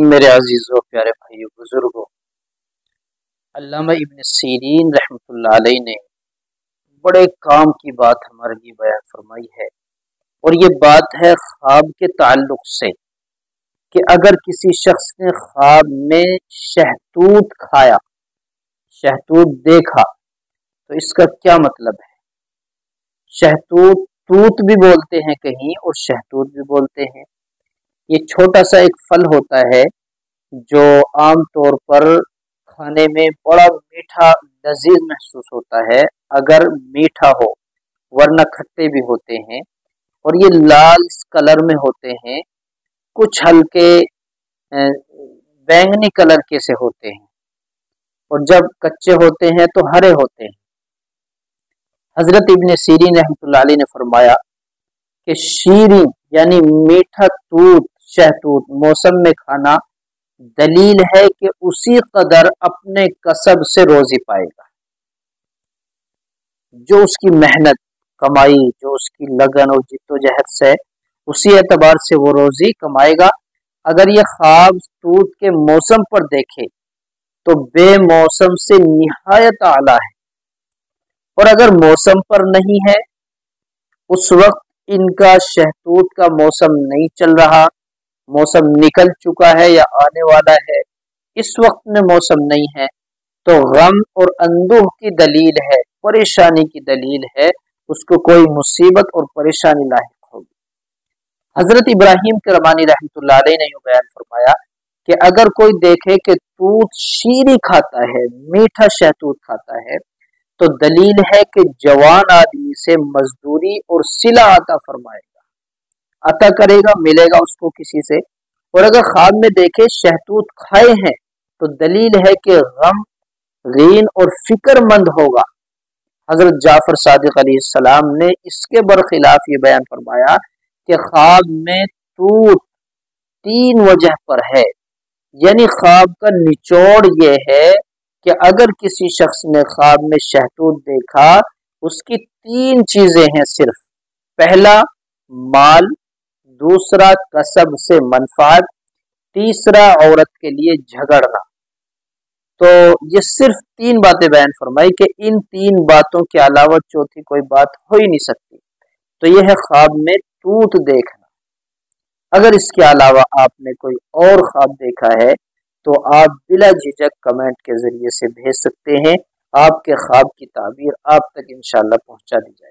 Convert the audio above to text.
میرے عزیزوں پیارے بھائیوں بزرگوں، علامہ ابن سیرین رحمۃ اللہ علیہ نے بڑے کام کی بات ہمارے لیے بیان فرمائی ہے، اور یہ بات ہے خواب کے تعلق سے کہ اگر کسی شخص نے خواب میں شہتوت کھایا، شہتوت دیکھا، تو اس کا کیا مطلب ہے؟ شہتوت توت بھی بولتے ہیں کہیں اور شہتوت بھی بولتے ہیں۔ یہ چھوٹا سا ایک پھل ہوتا ہے جو عام طور پر کھانے میں بڑا میٹھا لذیذ محسوس ہوتا ہے اگر میٹھا ہو، ورنہ کھٹے بھی ہوتے ہیں، اور یہ لال کلر میں ہوتے ہیں، کچھ ہلکے بینگنی کلر کے سے ہوتے ہیں، اور جب کچے ہوتے ہیں تو ہرے ہوتے ہیں۔ حضرت ابن سیرین رحمۃ اللہ علیہ نے فرمایا کہ شیریں یعنی میٹھا توت، شہتوت موسم میں کھانا دلیل ہے کہ اسی قدر اپنے کسب سے روزی پائے گا، جو اس کی محنت کمائی، جو اس کی لگن اور جد و جہد سے، اسی اعتبار سے وہ روزی کمائے گا۔ اگر یہ خواب توت کے موسم پر دیکھے تو بے موسم سے نہایت اعلیٰ ہے، اور اگر موسم پر نہیں ہے، اس وقت ان کا شہتوت کا موسم نہیں چل رہا، موسم نکل چکا ہے یا آنے والا ہے، اس وقت میں موسم نہیں ہے، تو غم اور اندوہ کی دلیل ہے، پریشانی کی دلیل ہے، اس کو کوئی مصیبت اور پریشانی لاحق ہوگی۔ حضرت ابراہیم کرمانی رحمۃ اللہ علیہ نے یوں بیان فرمایا کہ اگر کوئی دیکھے کہ توت شیریں کھاتا ہے، میٹھا شہتوت کھاتا ہے، تو دلیل ہے کہ جوان آدمی سے مزدوری اور صلہ عطا فرمائے گا، عطا کرے گا، ملے گا اس کو کسی سے۔ اور اگر خواب میں دیکھے شہتوت کھائے ہیں تو دلیل ہے کہ غم، غین اور فکر مند ہوگا۔ حضرت جعفر صادق علیہ السلام نے اس کے برخلاف یہ بیان فرمایا کہ خواب میں توت 3 وجہ پر ہے، یعنی خواب کا نچوڑ یہ ہے کہ اگر کسی شخص نے خواب میں شہتوت دیکھا، اس کی 3 چیزیں ہیں صرف: پہلا مال، دوسرا کسب سے منفعت، تیسرا عورت کے لیے جھگڑنا۔ تو یہ صرف 3 باتیں بیان فرمائی کہ ان 3 باتوں کے علاوہ چوتھی کوئی بات ہو ہی نہیں سکتی۔ تو یہ ہے خواب میں توت دیکھنا۔ اگر اس کے علاوہ آپ نے کوئی اور خواب دیکھا ہے تو آپ بلا جھجک کمنٹ کے ذریعے سے بھیج سکتے ہیں، آپ کے خواب کی تعبیر آپ تک انشاءاللہ پہنچا دی جائے گی۔